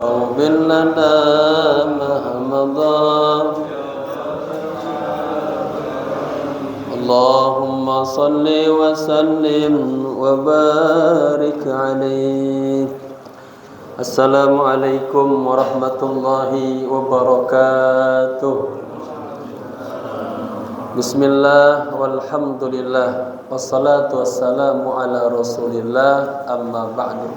اغفر لنا ما مضى اللهم صل وسلم وبارك عليه. Assalamualaikum warahmatullahi wabarakatuh. Bismillah walhamdulillah wassalatu wassalamu ala rasulillah, amma ba'du.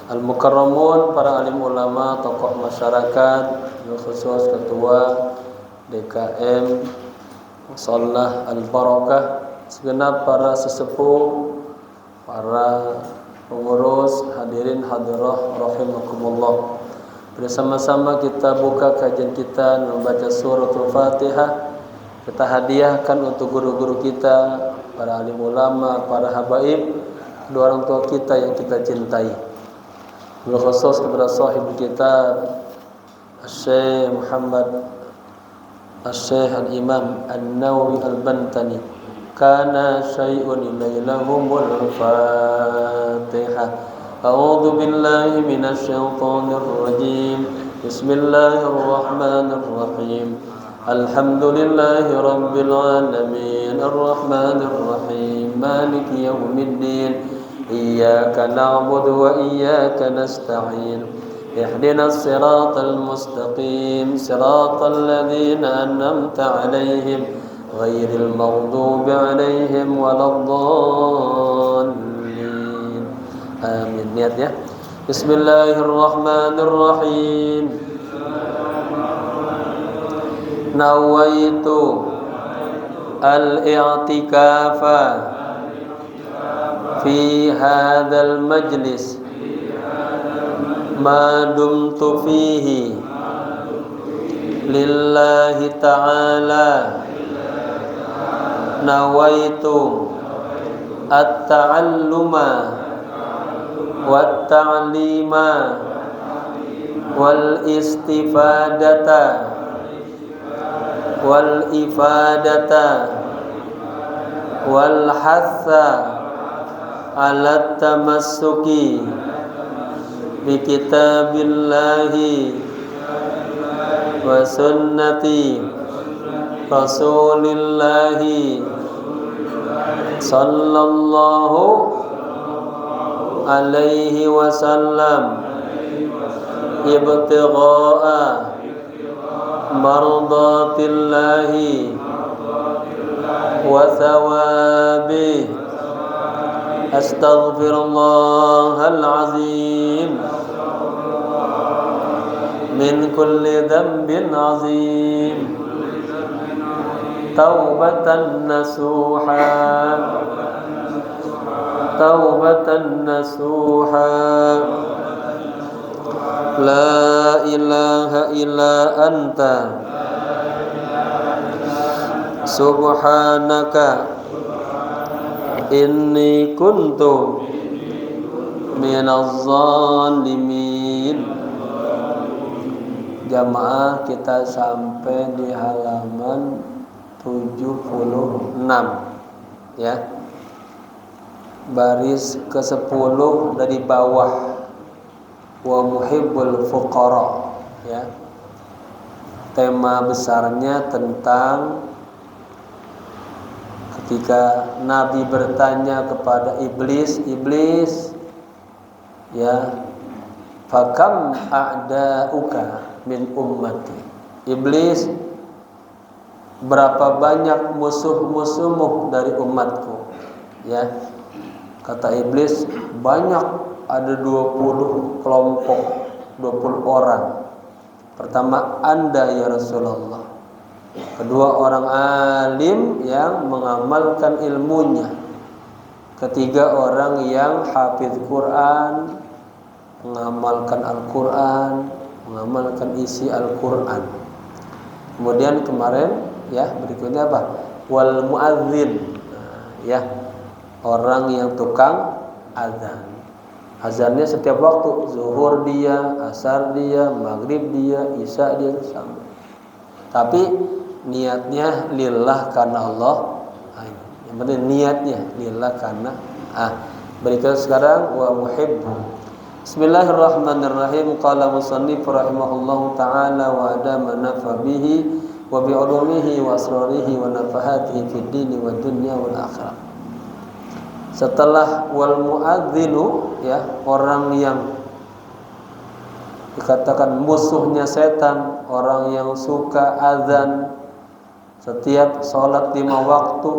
Al-mukarramun, para alim ulama, tokoh masyarakat, khusus ketua DKM Shalah Al-Barakah, segenap para sesepuh, para pengurus, hadirin hadirah rahimakumullah. Bersama-sama kita buka kajian kita membaca suratul Fatihah. Kita hadiahkan untuk guru-guru kita, para alim ulama, para habaib, kedua orang tua kita yang kita cintai. Khusus kepada sahib kita Syekh Muhammad Syekh Al-Imam An-Nawawi Al-Bantani. Kana syai'un ilailahumul Fatihah. A'udzu billahi minasy syaithanir rajim. Bismillahirrahmanirrahim. Alhamdulillahi rabbil alamin. Arrahmanir rahim. Maliki yaumiddin. Iyyaka na'budu wa iyyaka nasta'in. Ihdinas siratal mustaqim. Siratal ladzina an'amta 'alaihim ghairil maghdubi 'alaihim waladdallin. Amin. Niat ya. Bismillahirrahmanirrahim. Nawaitu al-i'tikafa fi hadzal majlis ma dumtu fihi lillahi ta'ala. Nawaitu at-ta'alluma wat-ta'lima wal istifadata wal ifadata wal hatha ala tamassuki bi kitabillahi wa sunnati rasulillahi sallallahu alaihi wasallam ibtigha'a mardatillahi wa thawabi. Astaghfirullahal azim min kulli dhanbin azim. Taubatan nasuha, taubatan nasuha. La ilaha illa anta subhanaka inni kuntu minaz zalimin. Jamaah, kita sampai di halaman 76 ya. Baris ke-10 dari bawah. Wa muhibbul fuqara ya. Tema besarnya tentang ketika Nabi bertanya kepada iblis ya, fakam a'da'uka min ummati. Iblis, berapa banyak musuh-musuhmu dari umatku ya. Kata iblis, banyak, ada 20 kelompok, 20 orang. Pertama, Anda ya Rasulullah. Kedua, orang alim yang mengamalkan ilmunya. Ketiga, orang yang hafidz Quran, mengamalkan Al-Quran, mengamalkan isi Al-Quran. Kemudian kemarin ya, berikutnya apa? Wal muadzin, ya, orang yang tukang azan. Azannya setiap waktu, zuhur dia, asar dia, maghrib dia, isya dia sama. Tapi niatnya lillah karena Allah. Yang penting niatnya lillah karena Berikut sekarang wa muhibbu. Bismillahirrahmanirrahim. Qala musannif rahimahullahu ta'ala wa adama nafa bihi wa bi ulumihi wa asrarihi wa nafahatihi fid dini wa dunya wal akhirah. Setelah wal muadzinu, ya, orang yang dikatakan musuhnya setan, orang yang suka azan setiap salat 5 waktu,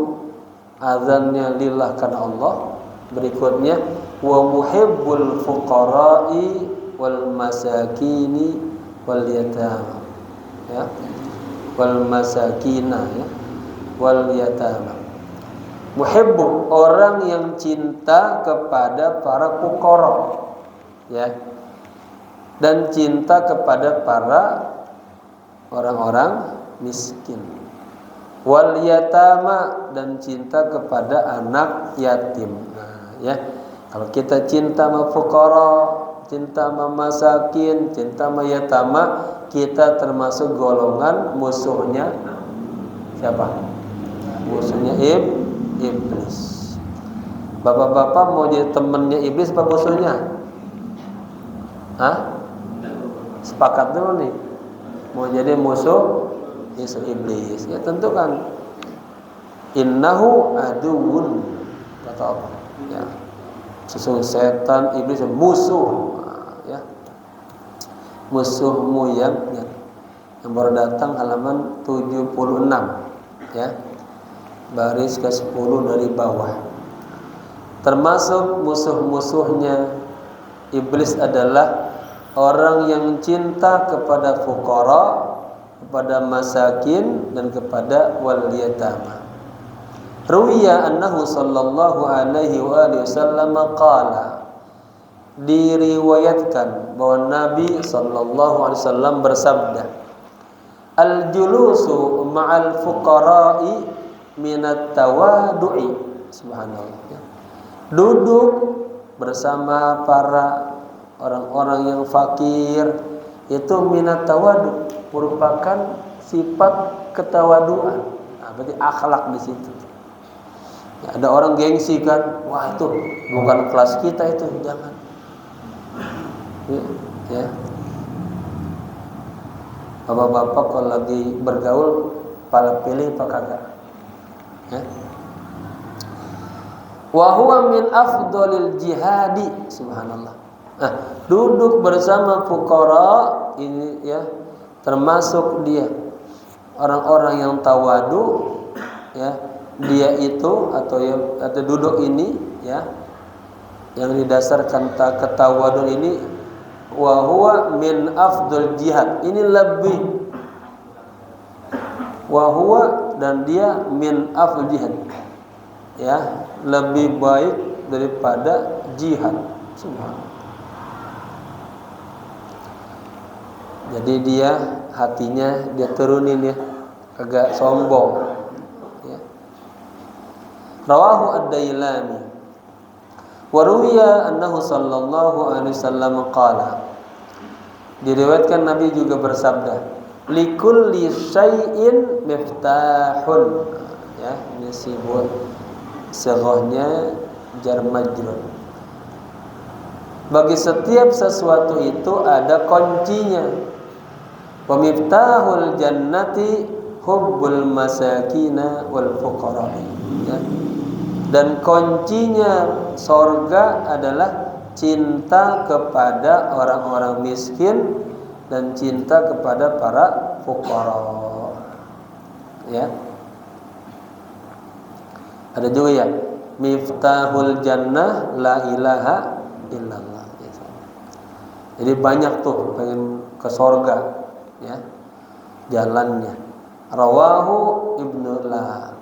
azannya lillah karena Allah. Berikutnya wa muhibbul fuqara'i wal masakini wal yatama, ya, wal masakina, ya, wal yatama. Muhibbu, orang yang cinta kepada para fuqara, ya, dan cinta kepada para orang-orang miskin. Wal yatama, dan cinta kepada anak yatim. Nah, ya, kalau kita cinta sama fuqara, cinta sama masakin, cinta sama yatama, kita termasuk golongan musuhnya siapa? Musuhnya iblis. Bapak-bapak mau jadi temannya iblis apa musuhnya? Hah? Sepakat dulu nih. Mau jadi musuh iblis, ya tentukan innahu aduun, kata Allah, ya, sesungguhnya setan iblis musuh, ya, musuhmu yang baru datang halaman 76, ya, baris ke-10 dari bawah. Termasuk musuh-musuhnya iblis adalah orang yang cinta kepada fuqara, kepada masakin, dan kepada wal yatama. Ruwiya annahu sallallahu alaihi wasallam qala, diriwayatkan bahwa Nabi sallallahu alaihi wasallam bersabda, al julusu ma'al fuqara'i minat tawadu'i. Subhanallah, ya. Duduk bersama para orang-orang yang fakir itu minat tawadu, merupakan sifat ketawaduan. Nah, berarti akhlak di situ. Ya, ada orang gengsi kan, wah itu bukan kelas kita, itu jangan. Ya. Bapak-bapak kalau lagi bergaul, pala pilih apa kagak? Ya. Wa huwa min afdhalil jihadi. Subhanallah. Nah, duduk bersama fuqara ini, ya, termasuk dia orang-orang yang tawadu, ya, dia itu atau duduk ini, ya, yang didasarkan ketawadun ini, wa huwa min afdal jihad, ini lebih, wa huwa, dan dia min afdal jihad, ya, lebih baik daripada jihad. Subhanallah. Jadi dia hatinya dia turunin, ya, agak sombong, ya. Rawahu ad-Dailami. Wa ruwiya annahu sallallahu alaihi wasallam qala, diriwayatkan Nabi juga bersabda, likulli syai'in miftahun, ya, ini sighahnya jar majrur. Bagi setiap sesuatu itu ada kuncinya. Wa miftahul jannati hubbul masakina wal fuqara, ya. Dan kuncinya surga adalah cinta kepada orang-orang miskin dan cinta kepada para fuqara, ya. Ada juga, ya, miftahul jannah la ilaha illallah. Jadi banyak tuh pengen ke surga, ya, jalannya. Rawahu Ibnu La.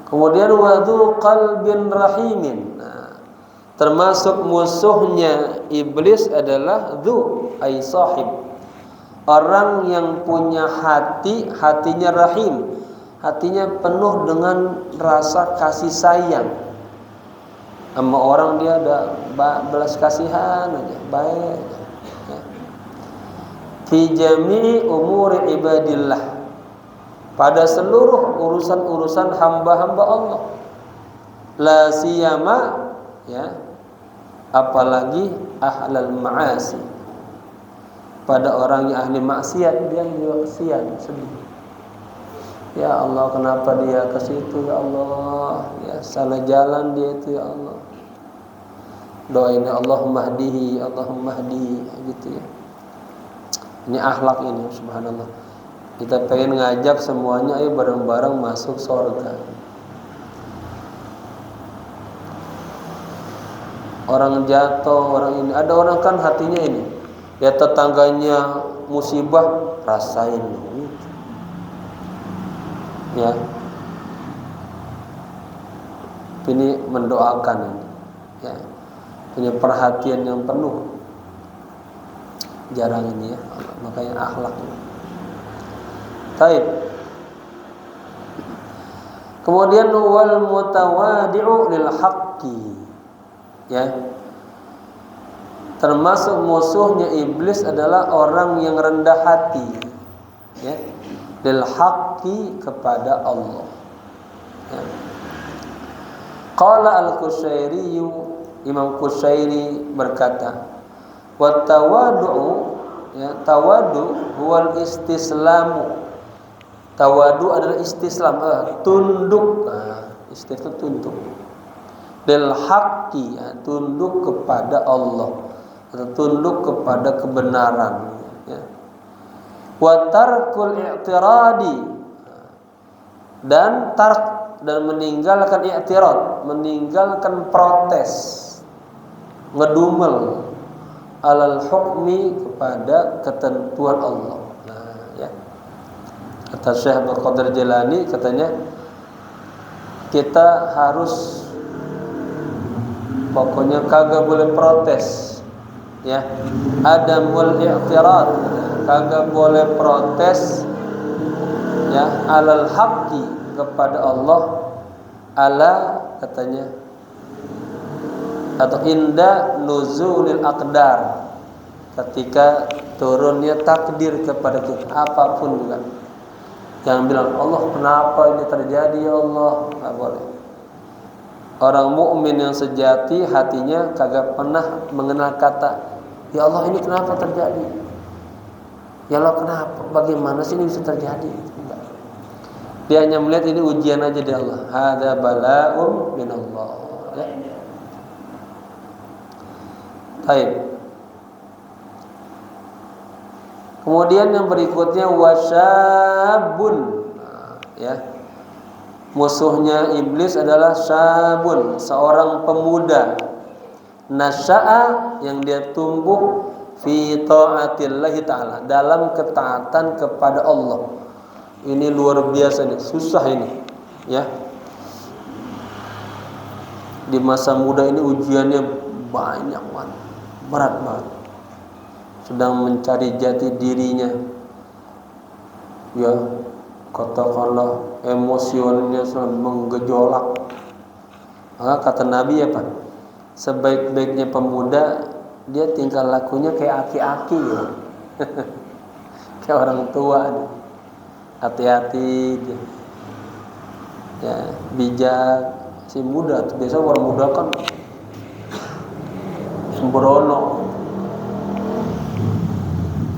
Kemudian wadhu qalbin rahimin. Nah, termasuk musuhnya iblis adalah dzu ay sahib, orang yang punya hatinya rahim, hatinya penuh dengan rasa kasih sayang. Sama orang dia ada belas kasihan aja, baik, ya. Fi jami'i umuri ibadillah, pada seluruh urusan-urusan hamba-hamba Allah. La siyama, ya, apalagi ahlal ma'asi. Pada orang yang ahli maksiat, dia juga kesian, sedih. Ya Allah, kenapa dia ke situ ya Allah? Ya salah jalan dia itu ya Allah. Doain Allahumma hdihi, Allahumma hdihi gitu ya. Ini akhlak ini, subhanallah. Kita pengen ngajak semuanya ayo bareng-bareng masuk surga. Orang jatuh, orang ini, ada orang kan hatinya ini. Ya tetangganya musibah, rasain gitu. Ya. Ini mendoakan ini. Ya. Punya perhatian yang penuh. Jarang ini ya, makanya akhlak. Baik. Kemudian wal mutawadi'u lil haqqi. Ya. Termasuk musuhnya iblis adalah orang yang rendah hati. Ya. Lil haqqi kepada Allah. Ya. Qala al-Qushairi, Imam Qushairi berkata, wa tawadu'u, ya, tawadu huwal istislamu. Tawadu adalah istislam, tunduk. Istislam tunduk. Lil haqqi, ya, tunduk kepada Allah atau tunduk kepada kebenaran, ya. Wa tarkul i'tiradi, dan meninggalkan i'tirad, meninggalkan protes, ngedumel alal hukmi kepada ketentuan Allah. Nah, ya. Kata Syekh Abdul Qadir Jilani, katanya kita harus pokoknya kagak boleh protes, ya. Adamul i'tirad, kagak boleh protes, ya, alal haqqi kepada Allah, ala katanya, atau inda nuzulil aqdar, ketika turunnya takdir kepada kita apapun juga. Jangan bilang Allah kenapa ini terjadi ya Allah, enggak boleh. Orang mukmin yang sejati hatinya kagak pernah mengenal kata ya Allah ini kenapa terjadi, ya Allah kenapa, bagaimana sih ini bisa terjadi. Enggak. Dia hanya melihat ini ujian aja dari Allah. Hadza bala'um minallah, ya. Baik. Kemudian yang berikutnya wasyabun, ya. Musuhnya iblis adalah syabun, seorang pemuda. Nasya'a, yang dia tumbuh fi ta'atillahi ta'ala, dalam ketaatan kepada Allah. Ini luar biasa nih, susah ini, ya. Di masa muda ini ujiannya banyak banget, berat banget. Sedang mencari jati dirinya, ya, katakanlah emosionalnya sedang menggejolak. Maka kata Nabi apa? Sebaik-baiknya pemuda dia tingkah lakunya kayak aki-aki gitu. Kayak orang tua nih. Hati-hati dia. Ya, bijak, si muda. Biasa orang muda kan sembrono.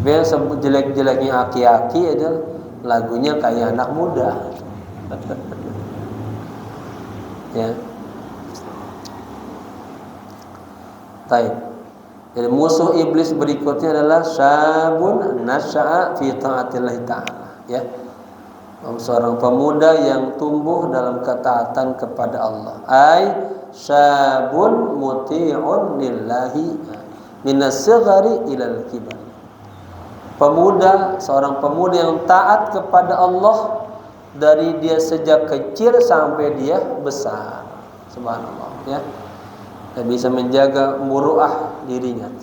Biasa jelek-jeleknya aki-aki aja, lagunya kayak anak muda. Ya. Baik. Jadi musuh iblis berikutnya adalah syabun nasya'a fi ta'atillah ta'ala, ya. Seorang pemuda yang tumbuh dalam ketaatan kepada Allah. Ai syabun muti'un lillahi minas sighari ilal kibar. Pemuda, seorang pemuda yang taat kepada Allah dari dia sejak kecil sampai dia besar. Subhanallah, ya. Dan bisa menjaga muruah dirinya.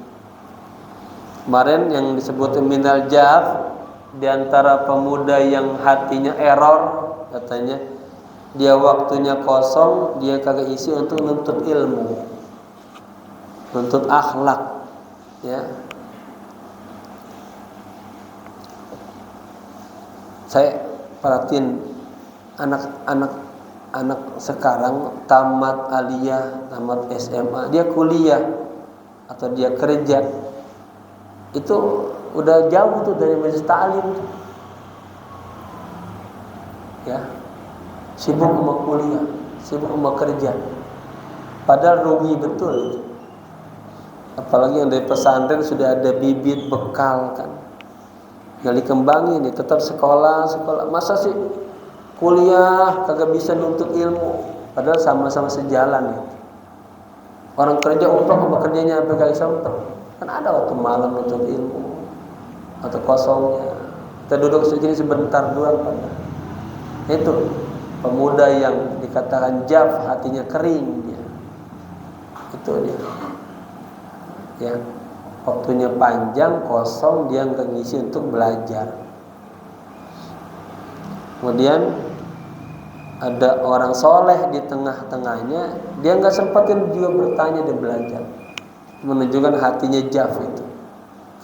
Kemarin yang disebut minal jaf, di antara pemuda yang hatinya error, katanya dia waktunya kosong, dia kagak isi untuk nuntut ilmu, nuntut akhlak, ya. Saya perhatiin anak sekarang tamat aliyah, tamat SMA, dia kuliah, atau dia kerja, itu udah jauh tuh dari majelis ta'lim, ya, sibuk sama kuliah, sibuk sama kerja, padahal rugi betul. Apalagi yang dari pesantren sudah ada bibit bekal kan, yang dikembangin nih, tetap sekolah. Masa sih kuliah kagak bisa nuntut ilmu, padahal sama-sama sejalan ya. Orang kerja upah sama kerjanya apa kagak sempet, kan ada waktu malam nuntut ilmu atau kosongnya kita duduk segini sebentar doang kan. Itu pemuda yang dikatakan jaf, hatinya kering dia. Itu dia. Ya, waktunya panjang kosong, dia nggak ngisi untuk belajar. Kemudian ada orang soleh di tengah-tengahnya, dia nggak sempetin juga bertanya dan belajar, menunjukkan hatinya jaf, itu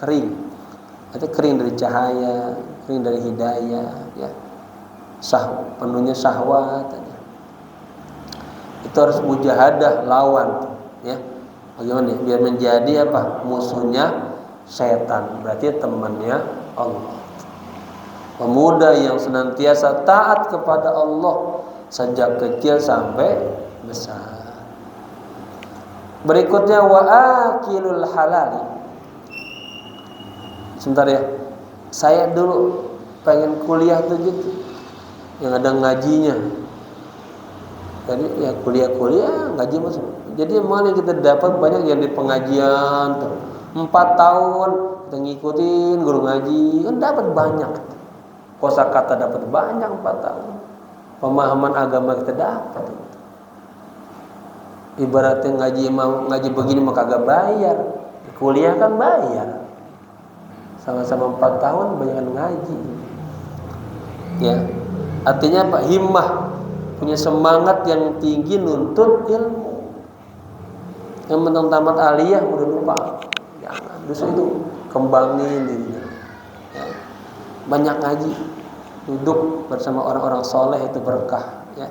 kering. Itu kering dari cahaya, kering dari hidayah, ya, penuhnya syahwat. Itu harus mujahadah lawan, ya. Bagaimana? Biar menjadi apa? Musuhnya setan. Berarti temannya Allah. Pemuda yang senantiasa taat kepada Allah sejak kecil sampai besar. Berikutnya wa akilul halali. Sebentar ya. Saya dulu pengen kuliah tuh gitu, yang ada ngajinya. Jadi ya kuliah ngaji masuk. Jadi mana kita dapat banyak yang di pengajian tuh 4 tahun kita ngikutin guru ngaji, kan dapat banyak. Kosakata dapat banyak 4 tahun. Pemahaman agama kita dapat. Ibaratnya ngaji begini mah kagak bayar. Kuliah kan bayar. Sama-sama 4 tahun banyak ngaji. Ya. Artinya apa? Himmah, punya semangat yang tinggi nuntut ilmu. Yang menang tamat aliyah udah lupa, jangan. Justru itu kembangin dirinya, ya. Banyak ngaji, duduk bersama orang-orang soleh, itu berkah, ya.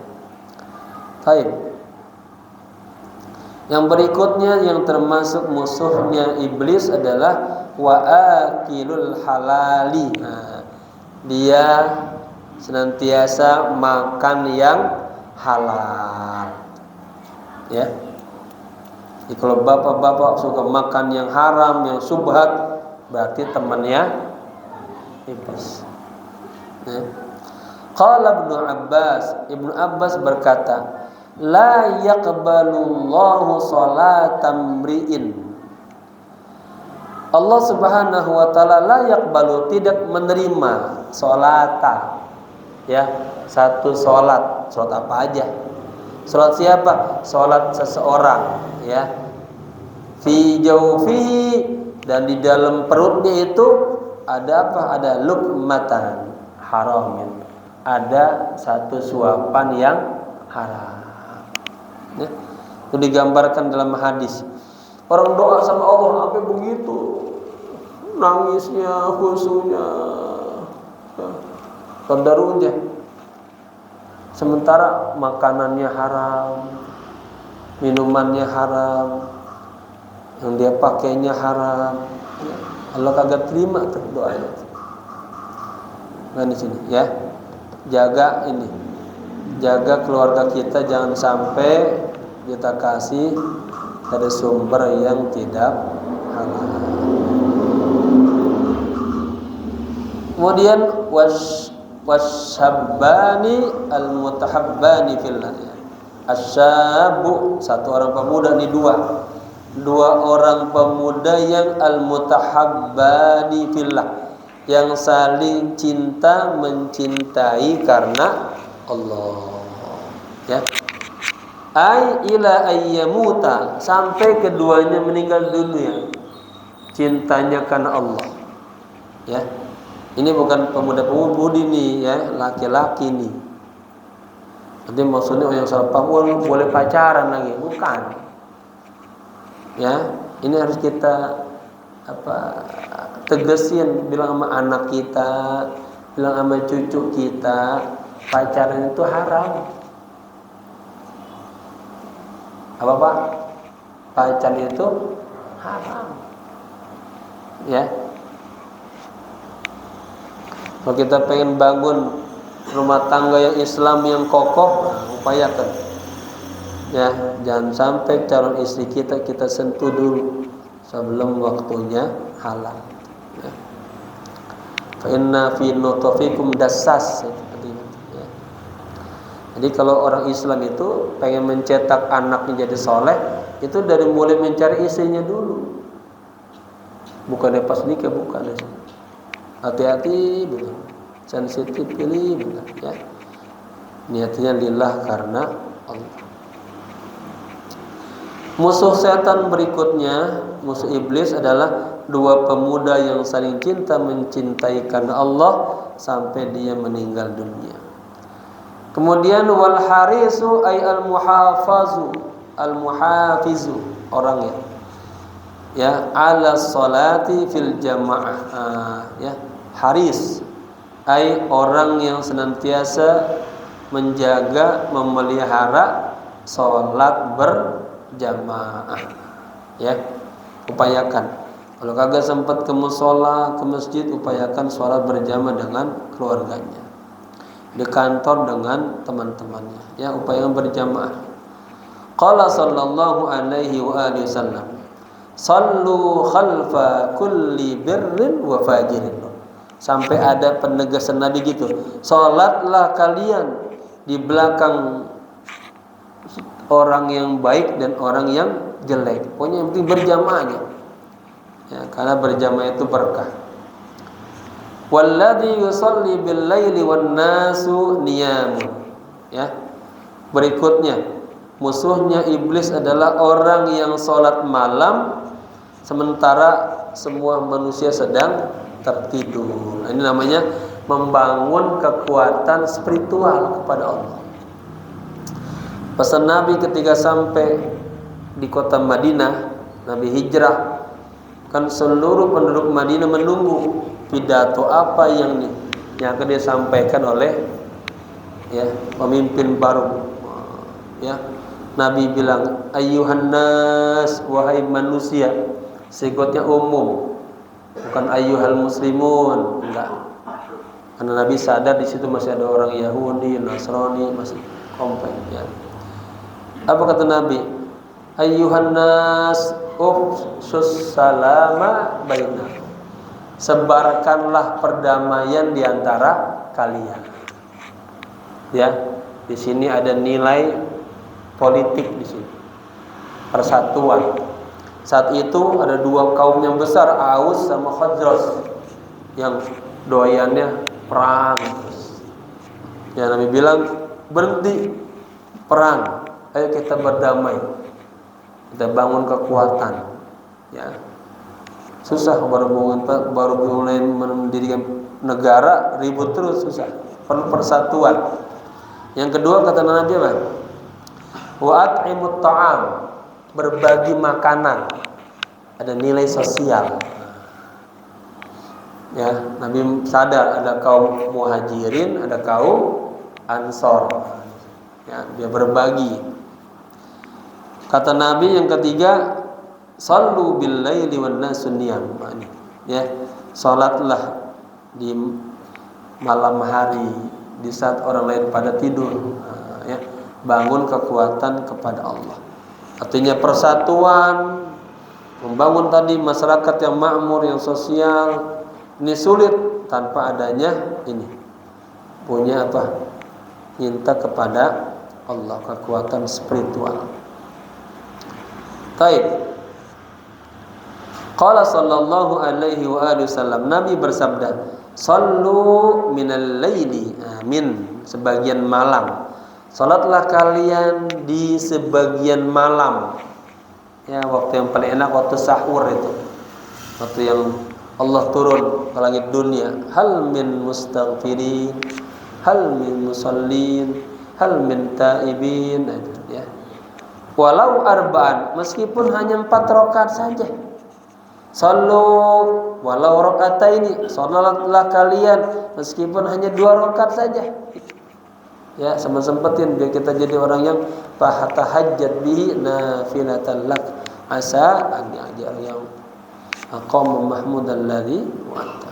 Baik. Yang berikutnya yang termasuk musuhnya iblis adalah wa akilul halali. Nah, dia senantiasa makan yang halal, ya. Jadi kalau bapak-bapak suka makan yang haram, yang subhat, berarti temannya iblis. Ya. Qala Ibnu Abbas berkata, la yaqbalullahu salatam mri'in. Allah Subhanahu wa taala la yaqbalu, tidak menerima salata, ya, satu salat apa aja. Salat siapa? Salat seseorang, ya. Fi jawfihi, dan di dalam perutnya itu ada apa? Ada luqmatan haramin. Ada satu suapan yang haram. Ya. Itu digambarkan dalam hadis. Orang doa sama Allah sampai begitu, nangisnya, khusyuknya, tadarrunya. Sementara makanannya haram, minumannya haram, yang dia pakainya haram, Allah kagak terima tuh doanya. Nah di sini, ya, jaga ini, jaga keluarga kita, jangan sampai kita kasih dari sumber yang tidak halal. Kemudian wasyabbani al-mutahabbani fillah. Asyabu, satu orang pemuda, ini dua orang pemuda yang al-mutahabbani fillah, yang saling cinta mencintai karena Allah, ya. Ai ila ayyamuta, sampai keduanya meninggal dunia, cintanya karena Allah, ya. Ini bukan pemuda-pemudi nih, ya, laki-laki nih. Nanti maksudnya yang salah paham boleh pacaran lagi, bukan. Ya, ini harus kita tegesin, bilang sama anak kita, bilang sama cucu kita, pacaran itu haram. Apa Pak? Pacaran itu haram. Ya. Kalau kita pengen bangun rumah tangga yang Islam yang kokoh, upayakan. Ya, jangan sampai calon istri kita sentuh dulu sebelum waktunya halal. Ya. Fa inna fi nutfikum dassas. Ya. Jadi kalau orang Islam itu pengen mencetak anaknya jadi soleh, itu dari mulai mencari istrinya dulu. Bukannya pas nikah, bukan. Hati-hati, betul. Sensitif, pilih, betul. Ya. Niatnya lillah karena Allah. Musuh setan berikutnya, musuh iblis adalah dua pemuda yang saling cinta mencintai karena Allah sampai dia meninggal dunia. Kemudian wal harisu ay al muhafizu orangnya. Ya, ala salati fil jamaah. Ya, haris ay orang yang senantiasa menjaga, memelihara salat berjamaah. Ya, upayakan. Kalau kagak sempat ke mushola, ke masjid, upayakan sholat berjamaah dengan keluarganya. Di kantor dengan teman-temannya. Ya, upayakan berjamaah. Qala sallallahu alaihi wa alihi wasallam, sallu khalfa kulli birrin wa fajirin. Sampai ada penegasan Nabi gitu. Salatlah kalian di belakang orang yang baik dan orang yang jelek. Pokoknya yang penting berjamaah aja. Ya, karena berjamaah itu berkah. Walladzi yusalli bil laili wan nasu niyamun. Ya. Berikutnya, musuhnya iblis adalah orang yang sholat malam sementara semua manusia sedang tertidur. Ini namanya membangun kekuatan spiritual kepada Allah. Pesan Nabi ketika sampai di kota Madinah, Nabi hijrah, kan seluruh penduduk Madinah menunggu pidato apa yang akan disampaikan oleh ya pemimpin baru. Ya, Nabi bilang, ayyuhan nas, wahai manusia. Sikutnya umum, bukan ayyuhal muslimun, enggak. Karena Nabi sadar di situ masih ada orang Yahudi, Nasrani, masih komplek. Ya. Apa kata Nabi? Ayyuhan nas, ufsus salama bainakum. Sebarkanlah perdamaian di antara kalian. Ya, di sini ada nilai politik di sini. Persatuan. Saat itu ada dua kaum yang besar, Aus sama Khazraj, yang doyannya perang. Ya, Nabi bilang, berhenti perang. Ayo kita berdamai. Kita bangun kekuatan. Ya. Susah baru mulai mendirikan negara, ribut terus, susah. Perlu persatuan. Yang kedua kata Nabi apa? Wa at'imut ta'am, berbagi makanan. Ada nilai sosial. Ya, Nabi sadar ada kaum muhajirin, ada kaum ansor. Ya, dia berbagi. Kata Nabi yang ketiga, sallu bil laili wan nasu niyam. Ya, salatlah di malam hari di saat orang lain pada tidur. Ya, bangun kekuatan kepada Allah. Artinya persatuan, membangun tadi masyarakat yang makmur, yang sosial. Ini sulit tanpa adanya ini. Punya apa? Minta kepada Allah kekuatan spiritual. Baik. Qala sallallahu alaihi wa alihi wasallam, Nabi bersabda, "Sallu minal laili." Amin. Sebagian malam. Salatlah kalian di sebagian malam. Ya, waktu yang paling enak waktu sahur itu. Waktu yang Allah turun ke langit dunia. Hal min mustaghfirin, hal min musallin, hal min taibin. Ya. Walau arba'an, meskipun hanya 4 rakaat saja. Sallu walau rakaataini, salatlah kalian meskipun hanya 2 rakaat saja. Ya, sempat-sempatin biar kita jadi orang yang tahajjud bihi nafilatan lak asa an yang aqama mahmud alladhi wa'ata.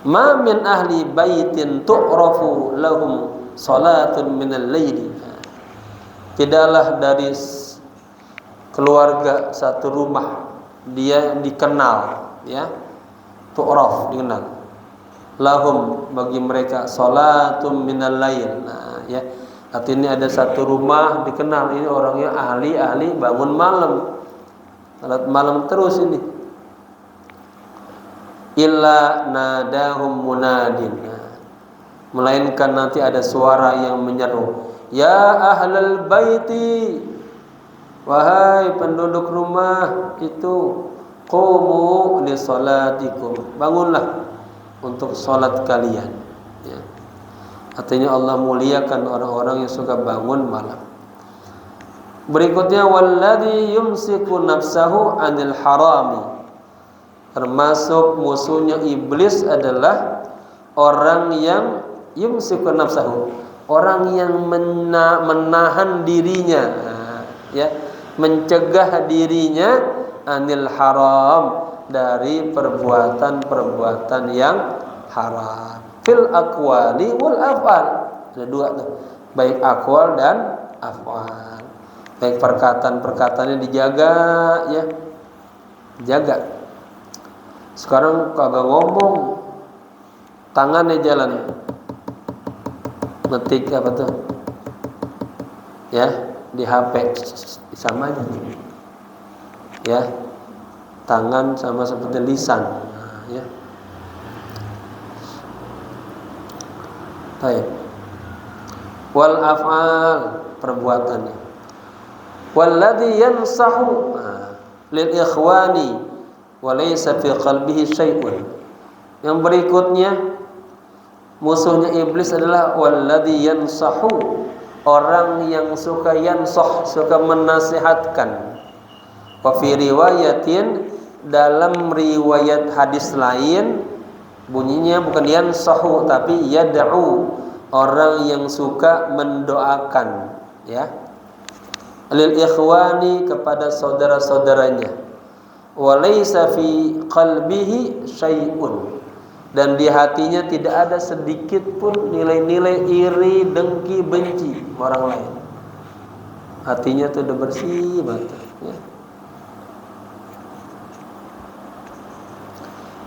Ma min ahli baitin tu'rafu lahum salatun minal laili. Tidaklah dari keluarga satu rumah dia dikenal, ya, tu'raf, dikenal, lahum, bagi mereka, salatun minal lail. Nah, ya, artinya ada satu rumah dikenal ini orangnya ahli bangun malam, salat malam terus ini. Illa nadahum munadin, melainkan nanti ada suara yang menyeru, ya ahlal baiti, wahai penduduk rumah itu, qumu li salatikum, bangunlah untuk salat kalian, ya. Artinya Allah muliakan orang-orang yang suka bangun malam. Berikutnya, walladzi yumsiku nafsahu anil harami, termasuk musuhnya iblis adalah orang yang yumsiku nafsahu, orang yang menahan dirinya, ya, mencegah dirinya anil haram, dari perbuatan-perbuatan yang haram, fil aqwali wal af'al. Ada dua tuh, baik aqwal dan af'al. Baik perkataan-perkataannya dijaga, ya, jaga. Sekarang kagak ngomong, tangannya jalan ngetik apa tuh, ya, di HP, sama aja, ya, tangan sama seperti lisan, ya. Baik. Wal af'al, perbuatannya. Walladzi yansahu lil ikhwani wa laysa fi qalbihi syai'un. Yang berikutnya musuhnya iblis adalah walladzi yansahu, orang yang suka yansah, suka menasihatkan. Wa fi riwayatin, dalam riwayat hadis lain bunyinya bukan yansahu tapi yad'u, orang yang suka mendoakan, ya, lil ikhwani, kepada saudara-saudaranya, walaysa fi qalbihi syai'un, dan di hatinya tidak ada sedikit pun nilai-nilai iri, dengki, benci orang lain. Hatinya itu udah bersih banget, ya.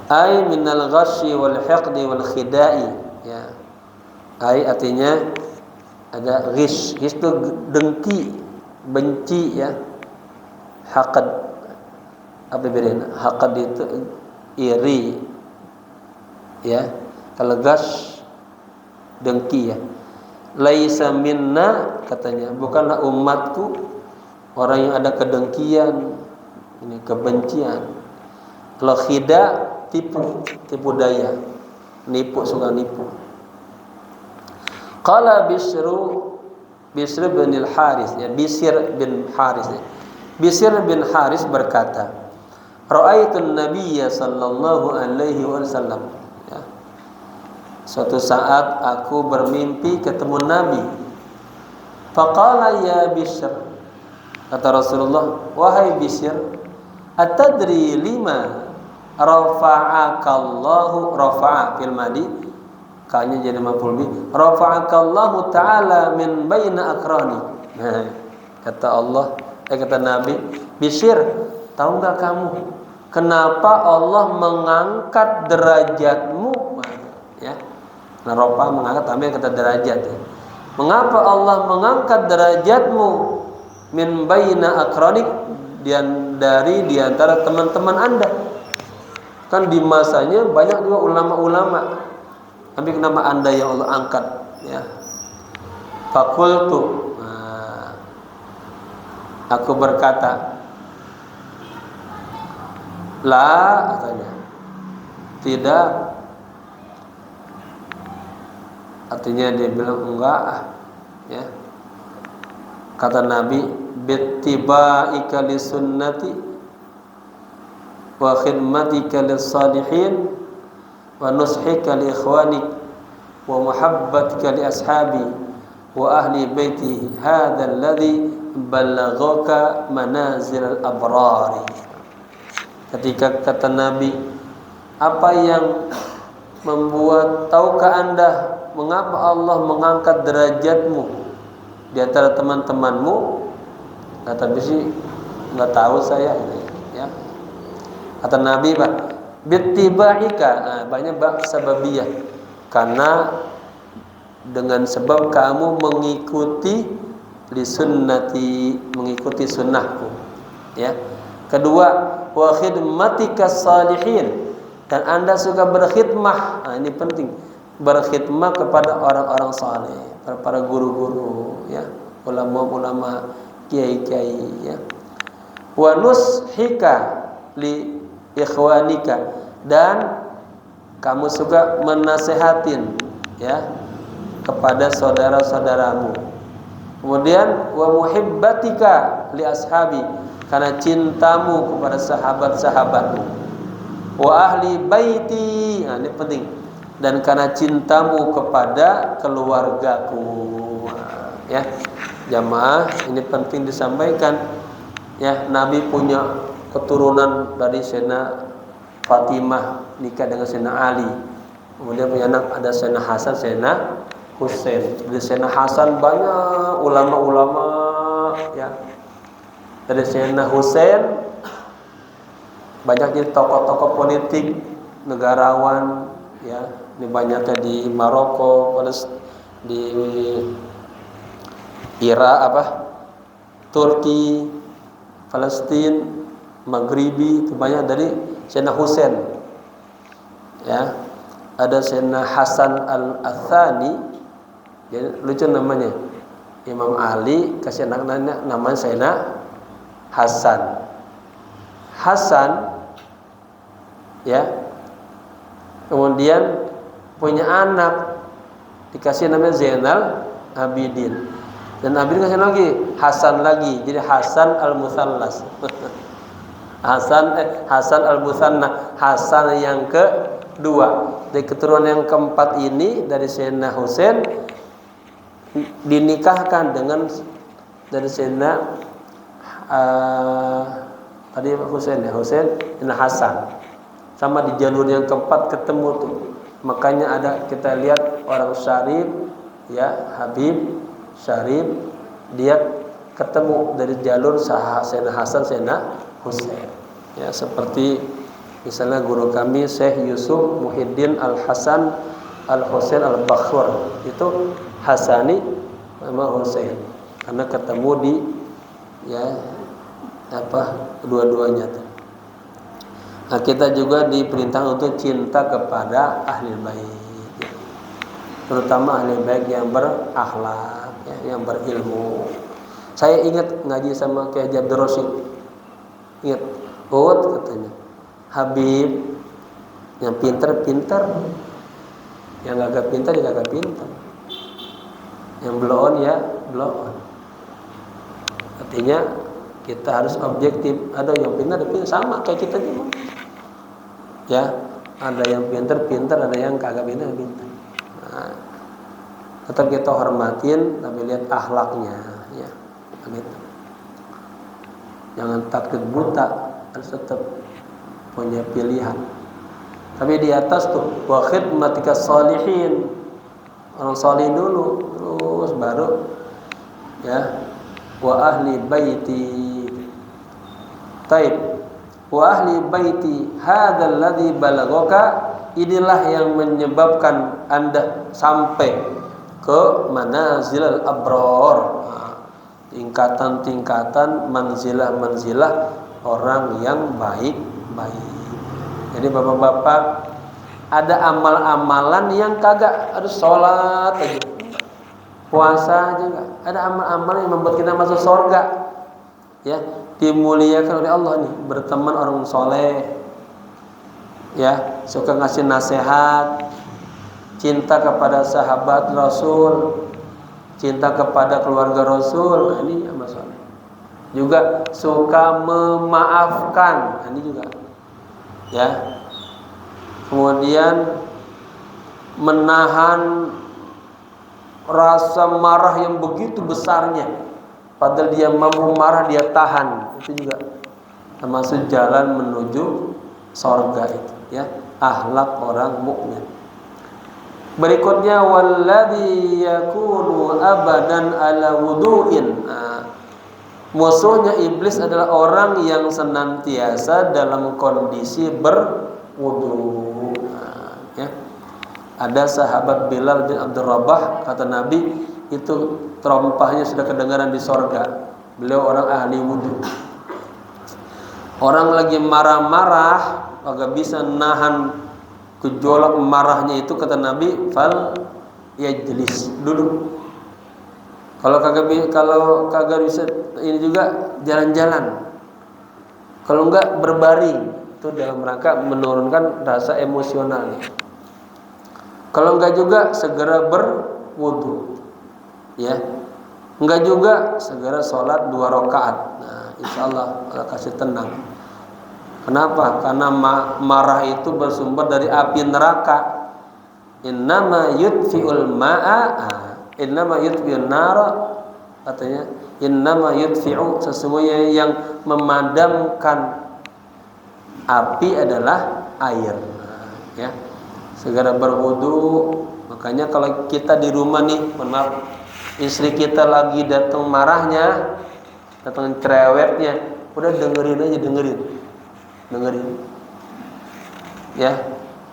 Ai minal ghasyi wal hiqdi wal khida'i, ya. Ai artinya ada ghish itu dengki, benci, ya. Haqad, apa bedanya? Haqad itu iri, ya. Kalau ghash dengki, ya. Laisa minna, katanya, bukanlah umatku orang yang ada kedengkian, ini kebencian. Kalau khida, tipu daya, nipu, suka nipu. Qala Bishr bin al-Haris, ya, Bishr bin Haris, ya. Bishr bin Haris berkata, ra'aitun nabiyya sallallahu alaihi wasallam, ya. Suatu saat aku bermimpi ketemu Nabi. Faqala ya Bishr, kata Rasulullah, wahai Bishr, atadri lima rafa'akallahu, rafa'a fil madi, kayaknya jadi maf'ul bih, rafa'akallahu ta'ala min baina akrani. Nah, kata Allah, kata Nabi, Bishr, tahu enggak kamu kenapa Allah mengangkat derajatmu, ya. Nah, rafa mengangkat, ambil kata derajat, ya. Mengapa Allah mengangkat derajatmu min baina akranik, dari diantara teman-teman Anda? Kan di masanya banyak juga ulama-ulama, tapi kenapa Anda yang Allah angkat, ya? Fakultu, aku berkata, la, katanya, tidak. Artinya dia bilang enggak, ya. Kata Nabi, bittiba'ika li sunnati wa khidmatika lis salihin wa nushika li ikhwanik wa muhabbatika li ashabi wa ahli baiti, hadha alladhi balaghaka manazil al-abrari. Ketika kata Nabi, apa yang membuat, tahukah Anda mengapa Allah mengangkat derajatmu di antara teman-temanmu? Kata bisi, enggak tahu saya, ya. Kata Nabi, Pak, bittibaika, banyak bab sababiyah, karena dengan sebab kamu mengikuti li sunnati, mengikuti sunnahku, ya. Kedua, wa khidmatika salihin, dan Anda suka berkhidmah. Ini penting, berkhidmah kepada orang-orang saleh, para guru-guru, ya, ulama-ulama, kiai-kiai, ya. Wa nushika li ikhwanika, dan kamu suka menasehatin, ya, kepada saudara-saudaramu. Kemudian wa muhibbatika li ashabi, karena cintamu kepada sahabat-sahabatmu. Wa ahli baiti, ini penting, dan karena cintamu kepada keluargaku. Ya, jamaah, ini penting disampaikan. Ya, Nabi punya keturunan dari Sayyidina Fatimah, nikah dengan Sayyidina Ali. Kemudian punya anak, ada Sayyidina Hasan, Sayyidina Husain. Dari Sayyidina Hasan banyak ulama-ulama, ya. Dari Sayyidina Husain banyaknya tokoh-tokoh politik, negarawan, ya. Ini banyaknya di Maroko, di Irak, Turki, Palestina, Maghribi, itu banyak dari Sayyidina Husain. Ya. Ada Sayyidina Hasan al-Athani, jadi lucu namanya. Imam Ali kasih anak-anaknya namanya Sayyidina Hasan. Hasan, ya. Kemudian punya anak dikasih namanya Zainal Abidin. Dan Abidin kasih lagi Hasan lagi, jadi Hasan al-Mutsallas. Hasan al-Mutsanna, Hasan yang kedua. Dari keturunan yang keempat ini dari Sayyidina Husain dinikahkan dengan dari Sayyidina tadi Husain, ya, Husain dan Hasan. Sama di jalur yang keempat ketemu tuh. Makanya ada, kita lihat orang Syarif, ya, Habib Syarif, dia ketemu dari jalur Sayyidina Hasan, Sayyidina Husain. Ya, seperti misalnya guru kami Syekh Yusuf Muhyiddin Al-Hasan Al-Husain Al-Bakhur, itu Hasani sama Husain, karena ketemu di, ya, dua-duanya tuh. Nah, kita juga diperintah untuk cinta kepada ahli bait, ya. Terutama ahli bait yang berakhlak, ya, yang berilmu. Saya ingat ngaji sama Kiai Abdul Rasyid, ingat, katanya, Habib yang pintar-pintar, yang gagap pintar ya gagap pintar, yang blow on ya blow on. Artinya kita harus objektif. Ada yang pintar, ada sama kayak kita juga, ya. Ada yang pintar-pintar, ada yang kagak pintar. Nah, tetap kita hormatin, tapi lihat akhlaknya, ya, gitu. Jangan takut buta, harus tetap punya pilihan. Tapi di atas tuh wa khidmatika salihin, orang salih dulu, terus baru, ya, wa ahli baiti. Taib, wa ahli baiti hadzal ladzi balaghaka, inilah yang menyebabkan Anda sampai ke manazilal abrar, tingkatan-tingkatan, manzilah-manzilah orang yang baik-baik. Jadi bapak-bapak, ada amal-amalan yang kagak harus sholat aja, puasa aja enggak. Ada amal-amalan yang membuat kita masuk surga, ya, dimuliakan oleh Allah nih, berteman orang soleh, ya, suka ngasih nasihat, cinta kepada sahabat Rasul, cinta kepada keluarga Rasul. Nah, ini masalah. Juga suka memaafkan, ini juga, ya. Kemudian menahan rasa marah yang begitu besarnya, padahal dia mampu marah dia tahan, itu juga termasuk jalan menuju surga itu, ya, akhlak orang mukmin. Berikutnya walladzi yakunu abadan ala wudu'in. Musuhnya iblis adalah orang yang senantiasa dalam kondisi berwudu. Ya. Ada sahabat Bilal bin Abdul Rabah, kata Nabi, itu terompahnya sudah kedengaran di sorga. Beliau orang ahli wudu. Orang lagi marah-marah agak bisa nahan gejolak marahnya itu, kata Nabi, fal yajlis, duduk. Kalau kagak bisa ini juga jalan-jalan. Kalau enggak berbaring, itu dalam rangka menurunkan rasa emosionalnya. Kalau enggak juga segera berwudu. Ya. Enggak juga segera sholat 2 rakaat. Nah, insyaallah Allah kasih tenang. Kenapa? Karena marah itu bersumber dari api neraka. Innama yudfi'ul ma'a, innama yudfi'un nara, katanya innama yudfi'u, sesungguhnya yang memadamkan api adalah air. Ya, segera berwudu. Makanya kalau kita di rumah nih, maaf, istri kita lagi datang marahnya, datang cerewetnya, udah dengerin. Ya,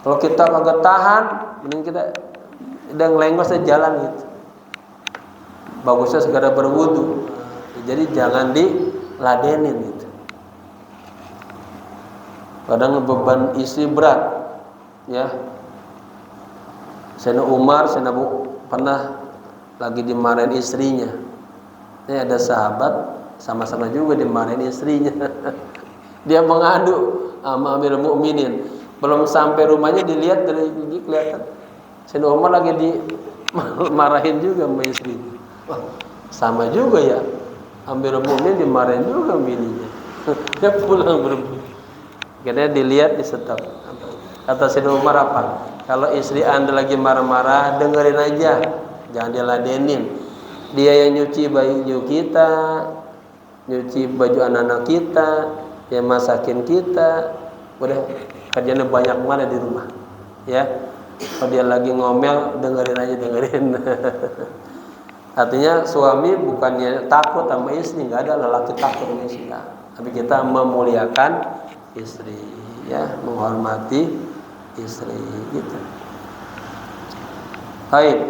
kalau kita kagak tahan, mending kita udah ngelengos aja jalan gitu. Bagusnya segera berwudu. Jadi jangan diladenin gitu. Kadang beban istri berat, ya. Sayyidina Umar, Sayyidina Abu pernah lagi dimarahin istrinya. Ini ada sahabat sama-sama juga dimarahin istrinya. Dia mengadu sama Amirul Mukminin. Belum sampai rumahnya dilihat dari gigi kelihatan Sayyidina Umar lagi dimarahin juga sama istrinya. Wah, sama juga ya. Amirul Mukminin dimarahin juga bininya. Dia pulang berebut. Akhirnya dilihat, disetop. Kata Sayyidina Umar apa? Kalau istri Anda lagi marah-marah, dengerin aja, jangan diladenin. Dia yang nyuci baju kita, nyuci baju anak-anak kita, dia masakin kita, udah kerjanya banyak mana di rumah, ya. Kalau dia lagi ngomel, dengerin. Artinya suami bukannya takut sama istri, nggak ada lelaki takut sama istri, tapi kita memuliakan istri, ya, menghormati istri, gitu. Baik,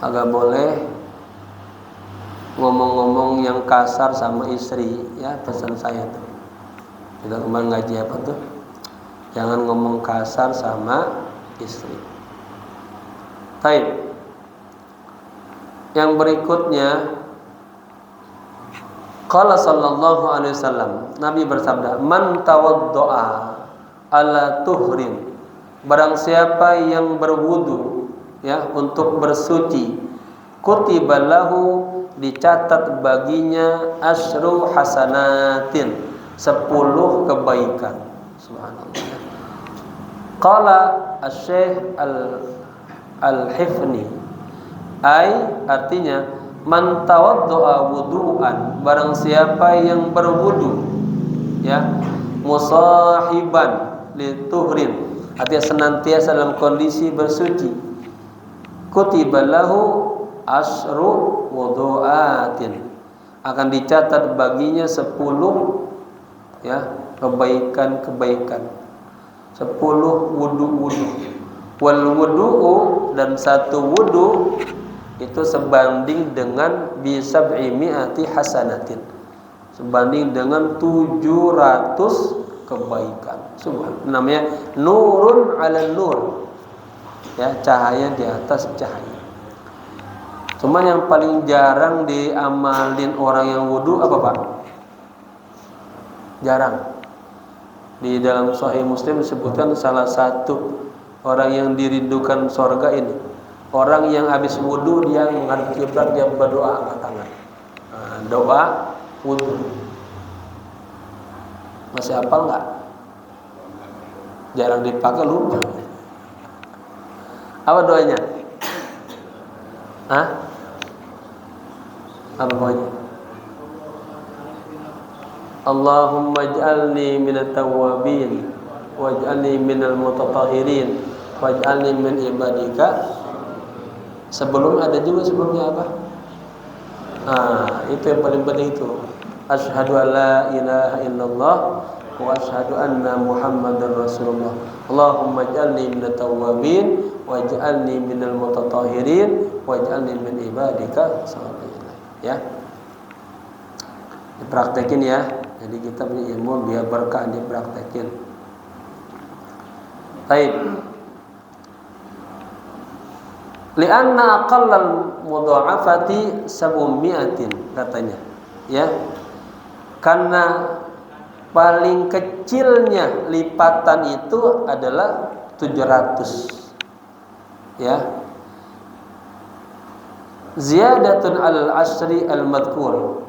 agak boleh ngomong-ngomong yang kasar sama istri, ya, pesan saya tuh. Kita kemarin ngaji apa tuh? Jangan ngomong kasar sama istri. Baik. Yang berikutnya, qala sallallahu alaihi wasallam, Nabi bersabda, man tawaddoa ala tuhrin, barang siapa yang berwudu, ya, untuk bersuci, kutiba lahu, dicatat baginya asyru hasanatin, 10 kebaikan. Subhanallah. Qala asy-syekh al-Hifni, artinya man tawaddoa wudu'an, barang siapa yang berwudu, ya, musahiban lituhrin, artinya senantiasa dalam kondisi bersuci, kutiba lahu asyru wudu'atin, akan dicatat baginya 10, ya, kebaikan-kebaikan, 10 wudu. Wal wudu'u, dan satu wudu itu sebanding dengan bisab'i mi'ati hasanatin, sebanding dengan 700 kebaikan. Subhanallah. Namanya nurun 'ala nur, ya, cahaya di atas cahaya. Cuman yang paling jarang diamalin orang yang wudu apa, Pak? Jarang. Di dalam Sahih Muslim disebutkan salah satu orang yang dirindukan surga ini, orang yang habis wudu dia menghadap kiblat, dia berdoa angkat tangan. Doa wudu. Masih hafal enggak? Jarang dipakai, lupa. Apa doanya? Hah? Apa bunyi? Allahumma ij'alni minat tawwabin waj'alni minal mutatahhirin waj'alni min ibadika. Sebelum ada juga sebelumnya apa? Itu yang paling penting itu. Asyhadu an la ilaha illallah wa asyhadu anna Muhammadar Rasulullah. Allahumma ij'alni minat tawwabin waj'alni minal mutatahhirin waj'alni min ibadika sholihin. Ya. Dipraktekin ya. Jadi kita punya ilmu biar berkah dipraktekin. Baik. Li'anna aqallal mudha'afati 700 katanya. Ya. Karena paling kecilnya lipatan itu adalah 700. Ya. Ziyadatun 'alal asyri al-madhkur.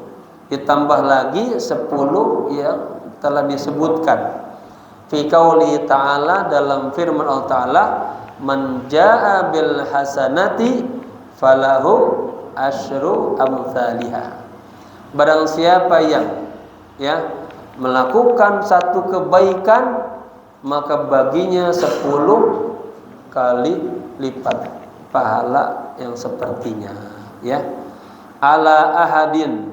Ditambah lagi 10 yang telah disebutkan fi qauli ta'ala, dalam firman Allah Ta'ala, man jaa bil hasanati falahu asyru amsalihah. Barang siapa yang melakukan satu kebaikan, maka baginya 10 kali lipat pahala yang sepertinya, ya. Ala ahadil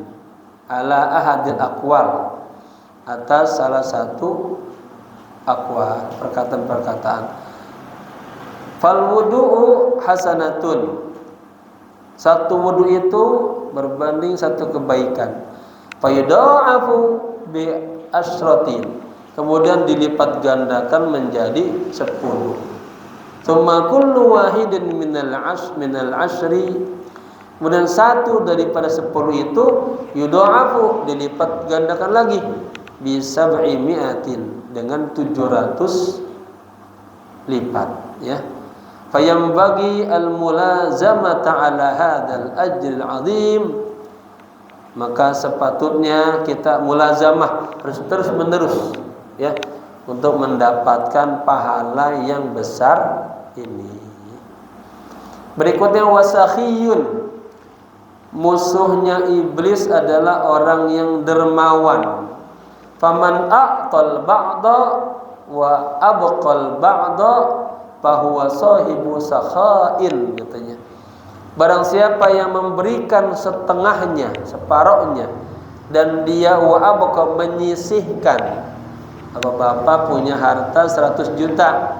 aqwal, atas salah satu aqwal, perkataan-perkataan. Fal wudu'u hasanatun, satu wudu itu berbanding satu kebaikan. Fayudha'afu bi asratin, kemudian dilipat gandakan menjadi 10. Tsumma kullu wahidin minal ashri, kemudian satu daripada 10 itu yudha'afu, dilipat gandakan lagi bi sab'i mi'atin, dengan 700 lipat, ya. Fayambagi al-mulazamata ala hadzal ajril azim, maka sepatutnya kita mulazamah terus menerus, ya, untuk mendapatkan pahala yang besar ini. Berikutnya wasakhiyun, musuhnya iblis adalah orang yang dermawan. Faman a'tal ba'da wa abqal ba'da fahuwa sahibu sakhain, katanya. Barang siapa yang memberikan setengahnya, separohnya, dan dia wa abqa, menyisihkan. Apa bapak punya harta 100 juta,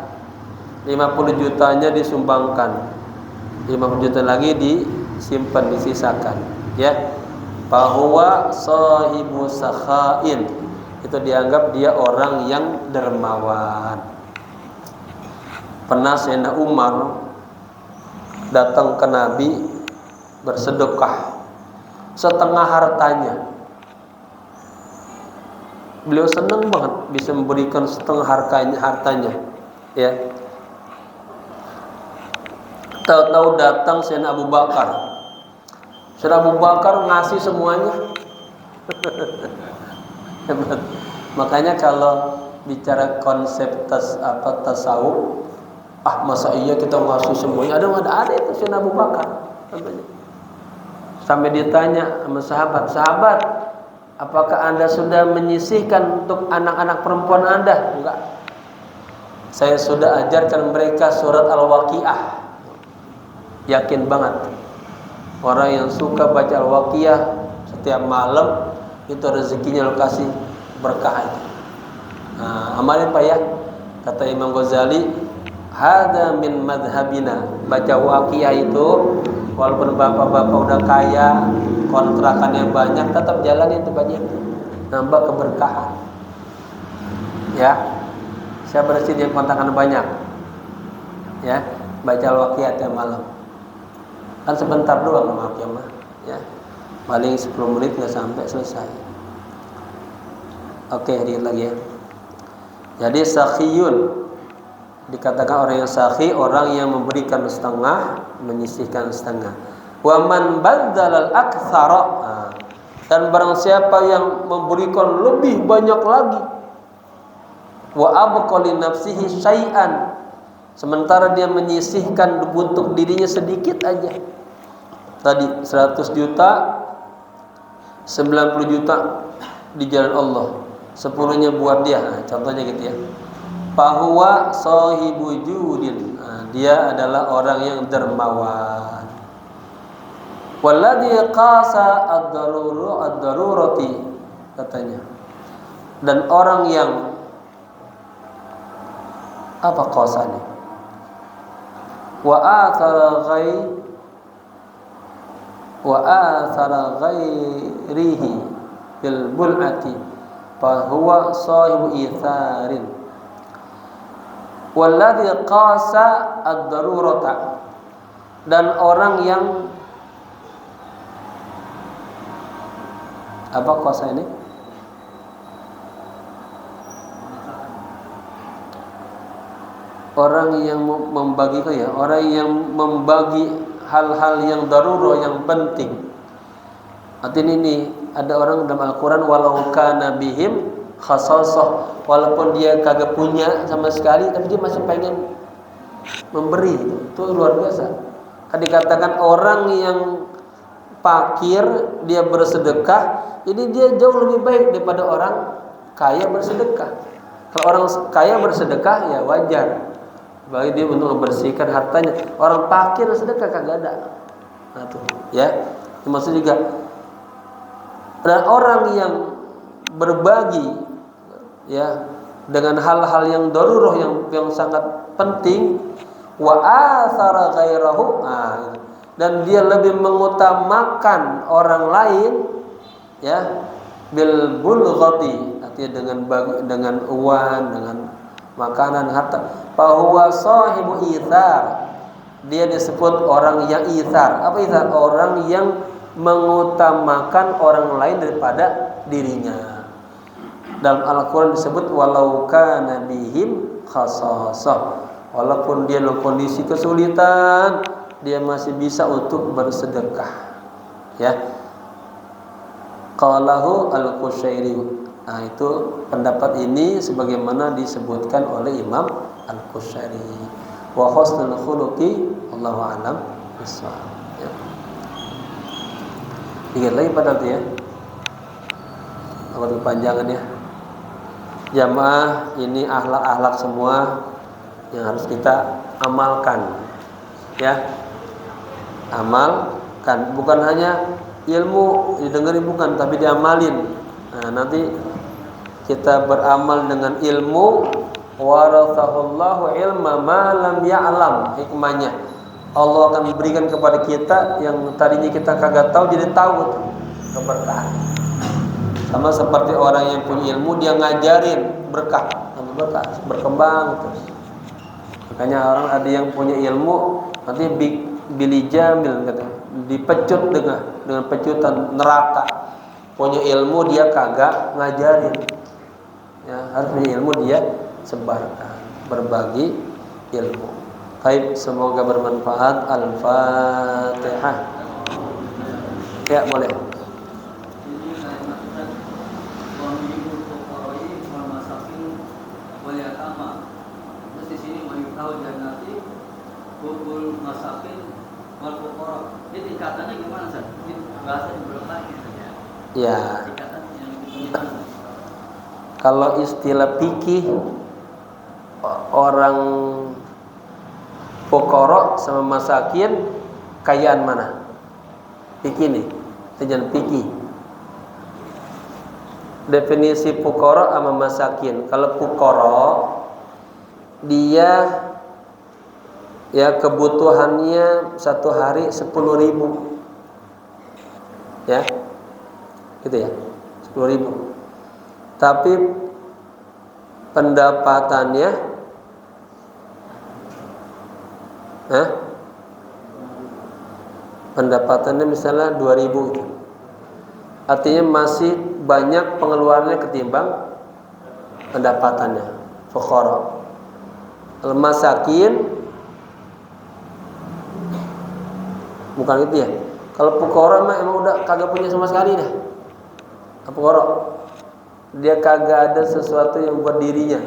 50 jutanya disumbangkan, 50 juta lagi disimpan, disisakan, ya. Fahuwa sahibu sakhain, itu dianggap dia orang yang dermawan. Pernah Sayyidina Umar datang ke Nabi bersedekah setengah hartanya. Beliau senang banget bisa memberikan setengah hartanya, ya. Tahu-tahu datang Sayyidina Abu Bakar. Sayyidina Abu Bakar ngasih semuanya. Makanya kalau bicara konsep tasawuf, masa iya kita ngasih semuanya? Ada itu Sayyidina Abu Bakar. Sampai ditanya sama sahabat, apakah Anda sudah menyisihkan untuk anak-anak perempuan Anda? Enggak. Saya sudah ajarkan mereka surat Al-Waqiah. Yakin banget. Orang yang suka baca Al-Waqiah setiap malam, itu rezekinya lo kasih berkah itu. Amalin Pak ya. Kata Imam Ghazali, hada min madhabina. Baca Waqiah itu, walaupun bapak-bapak udah kaya, kontrakannya banyak, tetap jalan itu baca itu, nambah keberkahan, ya. Saya bersedia kontrakan banyak, ya, baca Waqiah tiap malam. Kan sebentar doang Waqiah mah, ya, paling 10 menit nggak sampai selesai. Oke, dikit lagi ya. Jadi sakhiyun, dikatakan orang yang sakhi, orang yang memberikan setengah, menyisihkan setengah. Wa man badzalal aktsara, dan barang siapa yang memberikan lebih banyak lagi, wa abqa li nafsihi syai'an, sementara dia menyisihkan untuk dirinya sedikit aja. Tadi 100 juta 90 juta di jalan Allah, 10-nya buat dia. Nah, contohnya gitu ya. Fahuwa sahibu judin. Nah, dia adalah orang yang dermawan. Walladhi qasa ad-darurati katanya. Dan orang yang apa qasanya? Wa athara ghairihi bil bul'ati fa huwa sahibu itharin. Walladhi qasa ad-darurata, dan orang yang apa qasa ini? Orang yang membagi orang yang membagi hal-hal yang darurah, yang penting. Artinya ini ada orang dalam Al-Quran walau kana bihim khasasah, walaupun dia kagak punya sama sekali tapi dia masih pengen memberi. Itu luar biasa. Kan dikatakan orang yang fakir dia bersedekah, ini dia jauh lebih baik daripada orang kaya bersedekah. Kalau orang kaya bersedekah ya wajar bagi dia untuk membersihkan hartanya. Orang fakir sedekah kagak ada. Nah tuh, ya. Maksud juga dan orang yang berbagi ya dengan hal-hal yang darurah, yang sangat penting, wa athara ghairahu, dan dia lebih mengutamakan orang lain ya bil bulghati, artinya dengan uang, dengan makanan, harta. Fahuwa sahibu ithar, dia disebut orang yang ithar. Apa ithar? Orang yang mengutamakan orang lain daripada dirinya. Dalam Al-Quran disebut walau kana bihim khasasah, walaupun dia dalam kondisi kesulitan dia masih bisa untuk bersedekah. Ya. Qalahu Al-Qushairi. Nah, itu pendapat ini sebagaimana disebutkan oleh Imam Al-Qushairi. Wa husnul khuluqi Allahu a'lam bissawab. Ya. Dikit lagi pada nanti ya. Aku kepanjangan ya. Jamaah ini akhlak-akhlak semua yang harus kita amalkan. Ya. Amalkan, bukan hanya ilmu didengarin bukan, tapi diamalin. Nah, nanti kita beramal dengan ilmu, warathahullahu ilma ma lam ya'lam. Hikmahnya Allah akan memberikan kepada kita yang tadinya kita kagak tahu jadi tahu, keberkahan. Sama seperti orang yang punya ilmu, dia ngajarin, berkah, berkembang terus. Makanya orang ada yang punya ilmu nanti bili jamil kata, dipecut dengan pecutan neraka. Punya ilmu dia kagak ngajarin. Ya, harus punya ilmu dia sebarkan, berbagi ilmu. Baik, semoga bermanfaat. Al-Fatihah. Ya, boleh. Jadi tingkatannya gimana, Ustaz? Bahasanya belum lagi. Ya. Kalau istilah fikih, orang fuqara sama masakin kayaan mana? Fikih nih, tujuan fikih. Definisi fuqara sama masakin. Kalau fuqara dia ya kebutuhannya satu hari 10.000, ya, gitu ya, 10.000. Tapi pendapatannya, pendapatannya misalnya 2.000, gitu. Artinya masih banyak pengeluarannya ketimbang pendapatannya. Fuqara. Al-masakin bukan itu ya. Kalau fuqara mah emang udah kagak punya sama sekali dah. Fuqara dia kagak ada sesuatu yang buat dirinya.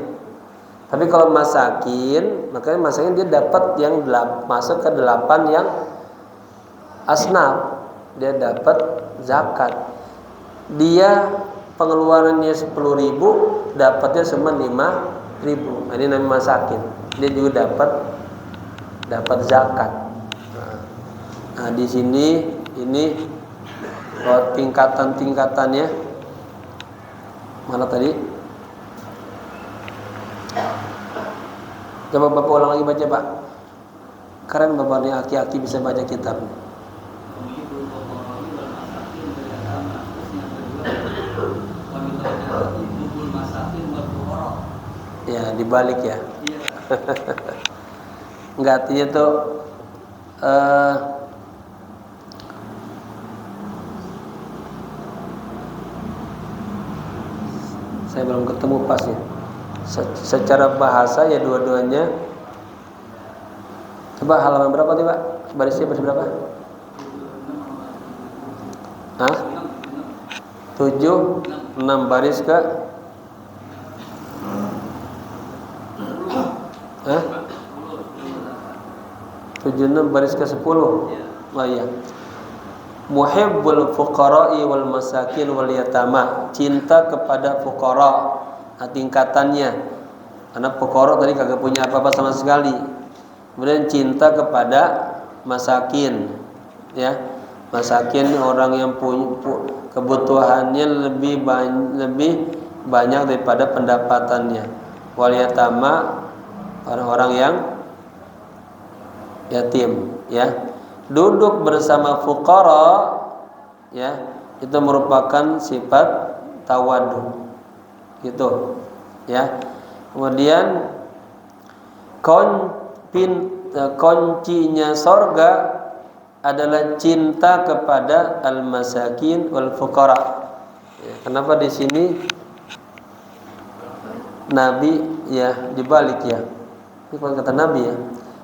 Tapi kalau masakin, makanya masakin dia dapat yang masuk ke 8 yang asnaf. Dia dapat zakat. dia pengeluarannya 10.000, dapatnya cuma 5.000. Ini namanya masakin. Dia juga dapat zakat. Nah, di sini ini tingkatan-tingkatannya mana tadi? Coba Bapak ulang lagi baca, Pak. Keren Bapak ini aki-aki bisa baca kitab. Ya, dibalik ya. Enggak, artinya tuh saya belum ketemu pas ya. Secara bahasa ya dua-duanya. Coba halaman berapa nih Pak? Baris berapa? Hah? 7, 6 baris ke? Hah? 76 baris ke 10. Oh iya. Muhibbul fuqara'i wal masakin wal yatama, cinta kepada fuqara, tingkatannya. Karena fuqara tadi kagak punya apa-apa sama sekali. Kemudian cinta kepada masakin, ya. Masakin orang yang punya kebutuhannya lebih banyak daripada pendapatannya. Wal yatama, orang-orang yang yatim, ya. Duduk bersama fuqara, ya, itu merupakan sifat tawadu, gitu, ya. Kemudian kuncinya sorga adalah cinta kepada al-masakin wal fuqara. Ya, kenapa di sini Nabi ya dibalik ya? Ini bukan kata Nabi ya.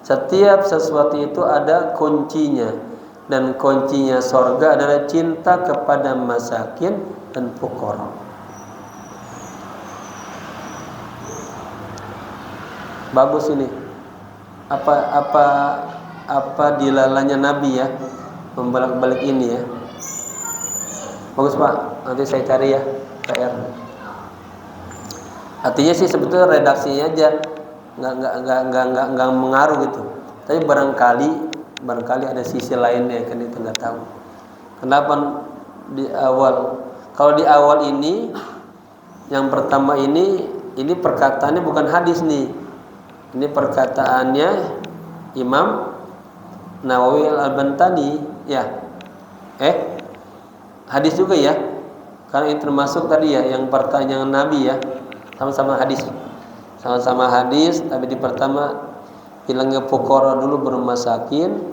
Setiap sesuatu itu ada kuncinya, dan kuncinya sorga adalah cinta kepada masakin dan fuqara. Bagus ini. Apa dilalanya Nabi ya, membolak-balik ini ya. Bagus Pak, nanti saya cari ya PR. Artinya sih sebetulnya redaksinya aja nggak mengaruh gitu. Tapi barangkali ada sisi lainnya, kan itu nggak tahu. Kenapa di awal? Kalau di awal ini, yang pertama ini perkataannya bukan hadis nih. Ini perkataannya Imam Nawawi Al-Bantani, ya. Hadis juga ya. Karena ini termasuk tadi ya yang pertanyaan Nabi ya. Sama-sama hadis. Sama-sama hadis, tapi di pertama bilangnya fuqara dulu baru masakin,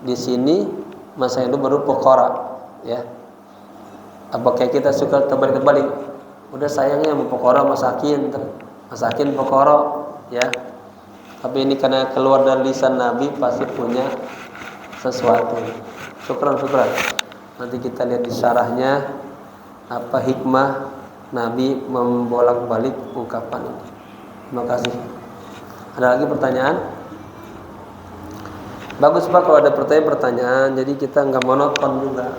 di sini masakin dulu baru fuqara, ya. Apa kayak kita suka terbalik-balik? Udah sayangnya mau fuqara masakin fuqara, ya. Tapi ini karena keluar dari lisan Nabi pasti punya sesuatu. Syukran. Nanti kita lihat di syarahnya apa hikmah Nabi membolak-balik ungkapan ini. Terima kasih. Ada lagi pertanyaan? Bagus Pak kalau ada pertanyaan. Jadi kita nggak monoton juga.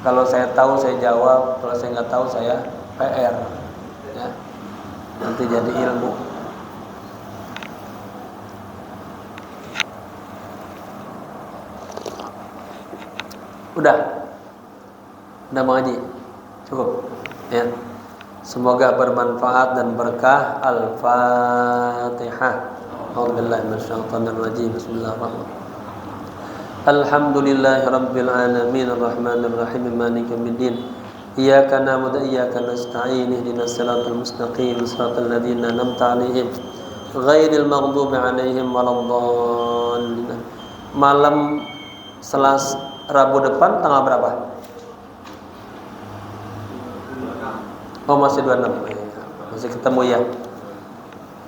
Kalau saya tahu saya jawab, kalau saya nggak tahu saya PR. Ya. Nanti jadi ilmu. Udah mau ngaji? Cukup. Ya. Semoga bermanfaat dan berkah. Al-Fatihah. A'udzubillahi minasyaitonir rajim. Bismillahirrahmanirrahim. Alhamdulillahi rabbil alamin arrahmanir rahim maliki yaumiddin. Iyyaka na'budu wa iyyaka nasta'in ihdinas siratal mustaqim siratal ladzina an'amta 'alaihim ghairil maghdubi 'alaihim waladdallin. Malam Selasa Rabu depan tanggal berapa? Oh masih 26. Masih ketemu ya.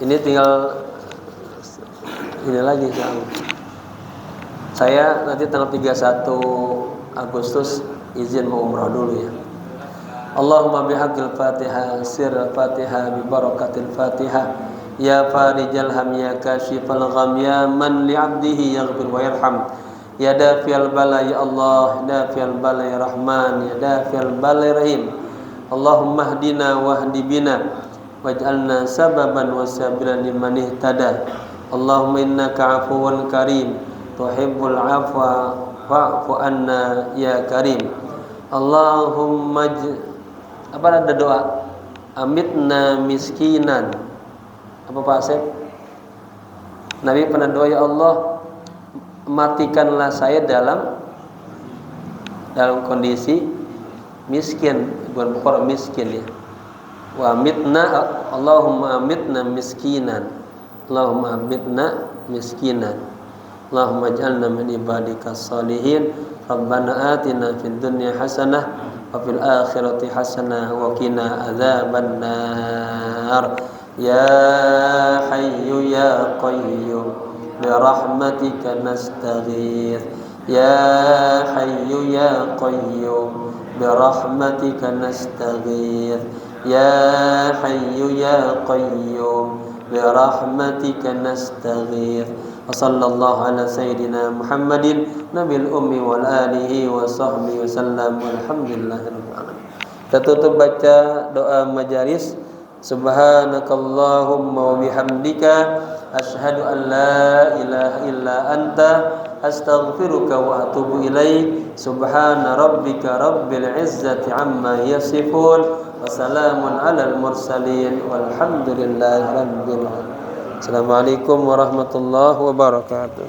Ini tinggal ini lagi saya nanti tanggal 31 Agustus izin mau umrah dulu ya. Allahumma bihaqqil Fatihah sirr Fatihah bi barakatil Fatihah ya farijal ham ya kashifal gham ya man li 'abdihi yaghfir wa yarham Ya Dafi'al Bala ya Allah, Dafi'al Bala ya Rahman, ya Dafi'al Bala ya Rahim. Allahumma hdina wahdi bina waj'alna sababan wa sabilan liman ihtada. Allahumma innaka afuwun karim tuhibbul afwa fa'fu anna ya karim. Allahumma apa ada doa? Amitna miskinan. Apa Pak Asep? Nabi pernah doa, ya Allah, matikanlah saya dalam kondisi miskin, bukan orang miskin ya. Wa amitna, Allahumma amitna miskinan. Allahumma amitna miskinan. Allahumma ij'alna min ibadikas shalihin. Rabbana atina fid dunya hasanah wa fil akhirati hasanah wa qina adzaban nar. Ya hayyu ya qayyum bi rahmatika nastaghith. Ya hayyu ya qayyum bi rahmatika nastaghith. Ya hayyu ya qayyum bi rahmatika nastaghith. Wa sallallahu ala sayyidina Muhammadin nabil ummi wal alihi wa sahbihi wasallam. Walhamdulillahirabbil alamin. Kita tutup baca doa majalis. Subhanakallahumma wa bihamdika asyhadu an la ilaha illa anta astaghfiruka wa atubu ilaik. Subhana rabbika rabbil izzati amma yasifun wa salamun alal mursalin walhamdulillahi rabbil alamin. Assalamualaikum warahmatullahi wabarakatuh.